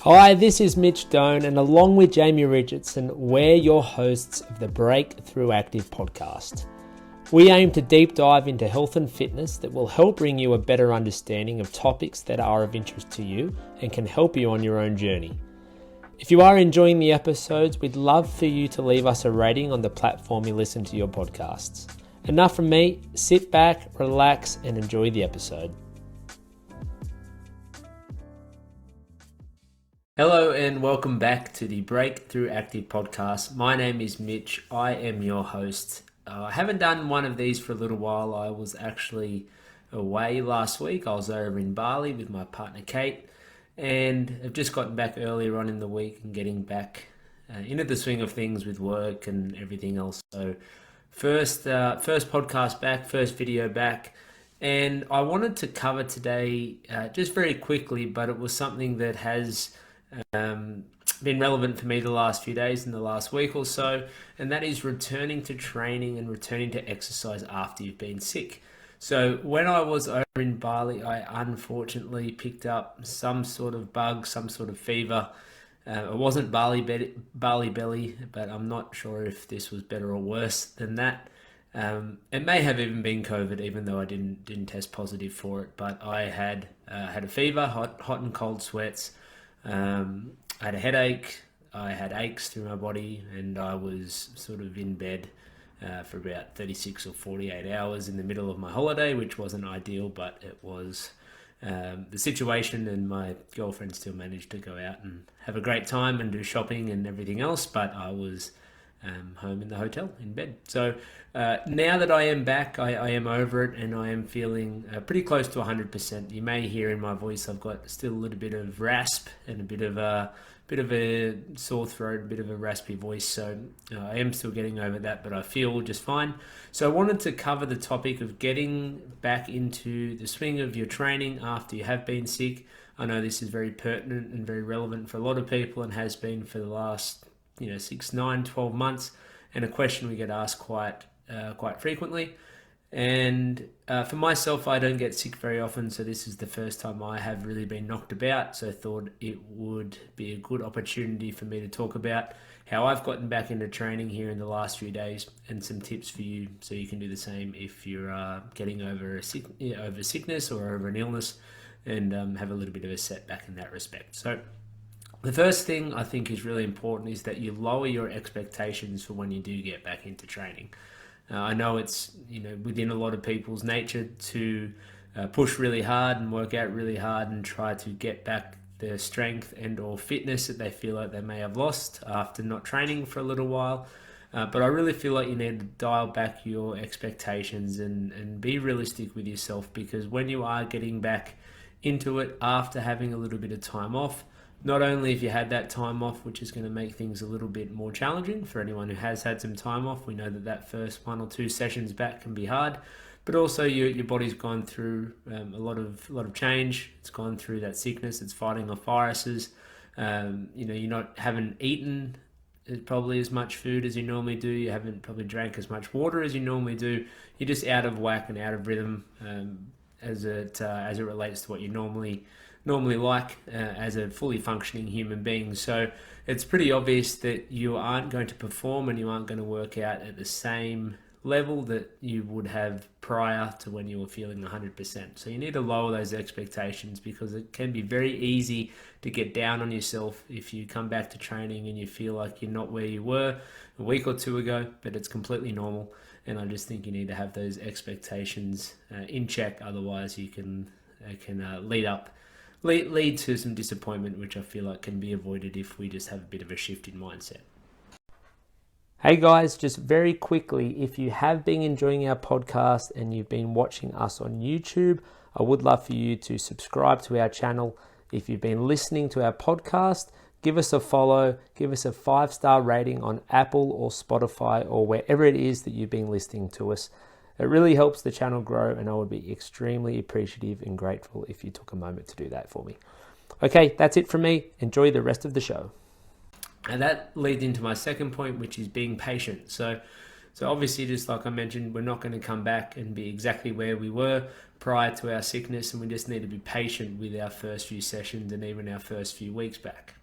Hi, this is Mitch Doan, and along with Jamie Richardson, we're your hosts of the Break-Thru Active podcast. We aim to deep dive into health and fitness that will help bring you a better understanding of topics that are of interest to you and can help you on your own journey. If you are enjoying the episodes, we'd love for you to leave us a rating on the platform you listen to your podcasts. Enough from me, sit back, relax, and enjoy the episode. Hello and welcome back to the Break-Thru Active podcast. My name is Mitch. I am your host. I haven't done one of these for a little while. I was actually away last week. I was over in Bali with my partner Kate, and I've just gotten back earlier on in the week and getting back into the swing of things with work and everything else. So first podcast back, first video back. And I wanted to cover today just very quickly, but it was something that has been relevant for me the last few days and the last week or so, and that is returning to training and returning to exercise after you've been sick. So when I was over in Bali, I unfortunately picked up some sort of bug, some sort of fever. It wasn't Bali belly, but I'm not sure if this was better or worse than that. It may have even been COVID, even though I didn't test positive for it. But I had a fever, hot and cold sweats. I had a headache, I had aches through my body, and I was sort of in bed for about 36 or 48 hours in the middle of my holiday, which wasn't ideal, but it was the situation, and my girlfriend still managed to go out and have a great time and do shopping and everything else, but I was home in the hotel in bed. So now that I am back, I am over it, and I am feeling pretty close to 100%. You may hear in my voice I've got still a little bit of rasp and a bit of a sore throat, a bit of a raspy voice. So I am still getting over that, but I feel just fine. So I wanted to cover the topic of getting back into the swing of your training after you have been sick. I know this is very pertinent and very relevant for a lot of people, and has been for the last 6, 9, 12 months, and a question we get asked quite frequently. And for myself, I don't get sick very often, so this is the first time I have really been knocked about. So I thought it would be a good opportunity for me to talk about how I've gotten back into training here in the last few days, and some tips for you so you can do the same if you're getting over sickness or over an illness, and have a little bit of a setback in that respect. So the first thing I think is really important is that you lower your expectations for when you do get back into training. I know it's within a lot of people's nature to push really hard and work out really hard and try to get back their strength and or fitness that they feel like they may have lost after not training for a little while. But I really feel like you need to dial back your expectations and be realistic with yourself, because when you are getting back into it after having a little bit of time off, not only if you had that time off, which is going to make things a little bit more challenging for anyone who has had some time off. We know that first 1 or 2 sessions back can be hard, but also your body's gone through a lot of change. It's gone through that sickness. It's fighting off viruses. Haven't eaten probably as much food as you normally do. You haven't probably drank as much water as you normally do. You're just out of whack and out of rhythm as it relates to what you normally like as a fully functioning human being. So it's pretty obvious that you aren't going to perform and you aren't going to work out at the same level that you would have prior to when you were feeling 100%. So you need to lower those expectations, because it can be very easy to get down on yourself if you come back to training and you feel like you're not where you were a week or 2 ago, but it's completely normal. And I just think you need to have those expectations in check. Otherwise it can lead to some disappointment, which I feel like can be avoided if we just have a bit of a shift in mindset. Hey guys, just very quickly, if you have been enjoying our podcast and you've been watching us on YouTube, I would love for you to subscribe to our channel. If you've been listening to our podcast, give us a follow, give us a 5-star rating on Apple or Spotify or wherever it is that you've been listening to us. It really helps the channel grow, and I would be extremely appreciative and grateful if you took a moment to do that for me. Okay, that's it from me. Enjoy the rest of the show. And that leads into my second point, which is being patient. So So obviously, just like I mentioned, we're not going to come back and be exactly where we were prior to our sickness, and we just need to be patient with our first few sessions and even our first few weeks back.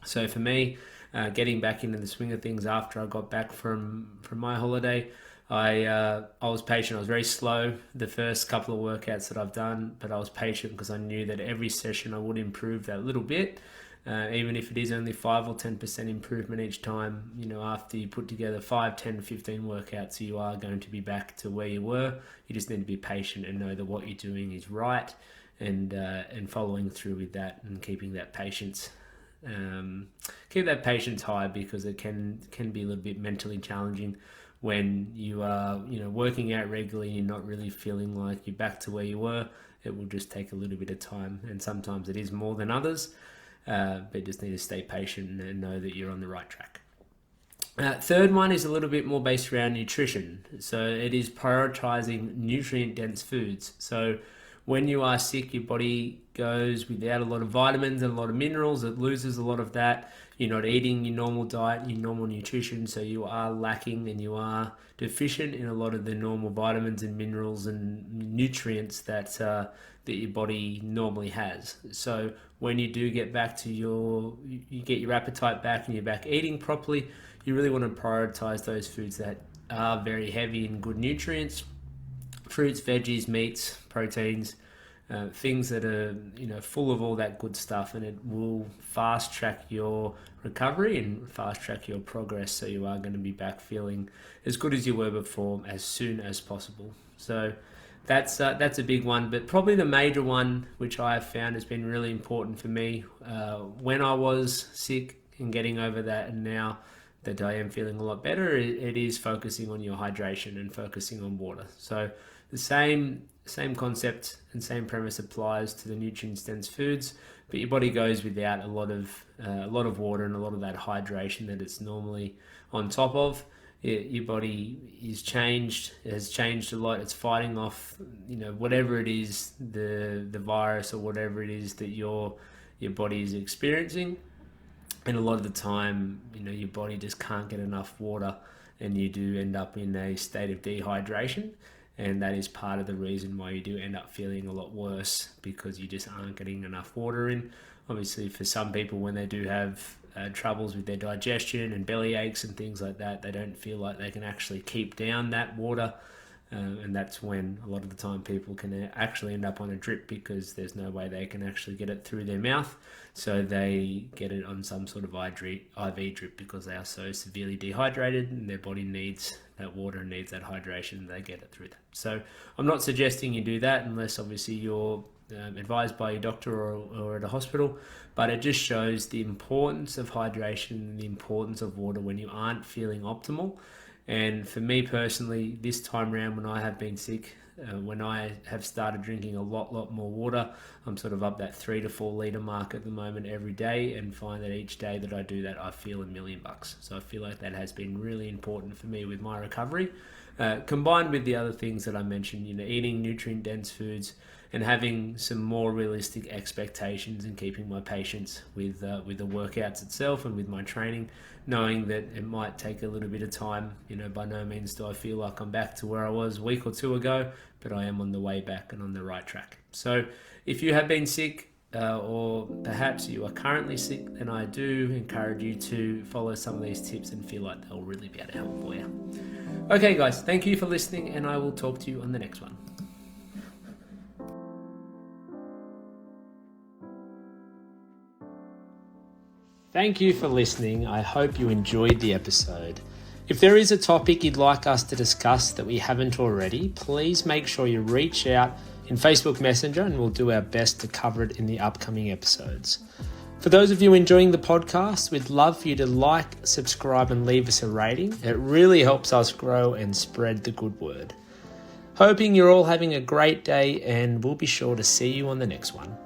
So for me, getting back into the swing of things after I got back from my holiday, I was patient. I was very slow the first couple of workouts that I've done, but I was patient because I knew that every session I would improve that little bit, even if it is only 5 or 10% improvement each time. After you put together 5, 10, 15 workouts, you are going to be back to where you were. You just need to be patient and know that what you're doing is right, and following through with that and keeping that patience. Keep that patience high, because it can be a little bit mentally challenging when you are working out regularly and you're not really feeling like you're back to where you were. It will just take a little bit of time, and sometimes it is more than others, but you just need to stay patient and know that you're on the right track. Third one is a little bit more based around nutrition. So it is prioritizing nutrient dense foods. So when you are sick, your body goes without a lot of vitamins and a lot of minerals. It loses a lot of that. You're not eating your normal diet, your normal nutrition, so you are lacking and you are deficient in a lot of the normal vitamins and minerals and nutrients that your body normally has. So when you do get back to you get your appetite back and you're back eating properly, you really want to prioritize those foods that are very heavy in good nutrients: fruits, veggies, meats, proteins, things that are full of all that good stuff, and it will fast track your recovery and fast track your progress, so you are going to be back feeling as good as you were before as soon as possible. So that's a big one, but probably the major one which I have found has been really important for me when I was sick and getting over that, and now that I am feeling a lot better, it is focusing on your hydration and focusing on water. So the same concept and same premise applies to the nutrient dense foods, but your body goes without a lot of water and a lot of that hydration that it's normally on top of. Your body has changed a lot. It's fighting off whatever it is, the virus or whatever it is that your body is experiencing. And a lot of the time, your body just can't get enough water, and you do end up in a state of dehydration. And that is part of the reason why you do end up feeling a lot worse, because you just aren't getting enough water in. Obviously, for some people, when they do have troubles with their digestion and belly aches and things like that, they don't feel like they can actually keep down that water. And that's when a lot of the time people can actually end up on a drip, because there's no way they can actually get it through their mouth. So they get it on some sort of IV drip, because they are so severely dehydrated and their body needs that water and needs that hydration, and they get it through that. So I'm not suggesting you do that unless obviously you're advised by your doctor or at a hospital, but it just shows the importance of hydration and the importance of water when you aren't feeling optimal. And for me personally, this time around when I have been sick, when I have started drinking a lot more water, I'm sort of up that 3 to 4 litre mark at the moment every day, and find that each day that I do that, I feel $1,000,000. So I feel like that has been really important for me with my recovery, combined with the other things that I mentioned, eating nutrient dense foods and having some more realistic expectations and keeping my patience with the workouts itself and with my training, knowing that it might take a little bit of time. By no means do I feel like I'm back to where I was a week or two ago, but I am on the way back and on the right track. So if you have been sick, or perhaps you are currently sick, then I do encourage you to follow some of these tips and feel like they'll really be able to help for you. Okay guys, thank you for listening, and I will talk to you on the next one. Thank you for listening. I hope you enjoyed the episode. If there is a topic you'd like us to discuss that we haven't already, please make sure you reach out in Facebook Messenger, and we'll do our best to cover it in the upcoming episodes. For those of you enjoying the podcast, we'd love for you to like, subscribe, and leave us a rating. It really helps us grow and spread the good word. Hoping you're all having a great day, and we'll be sure to see you on the next one.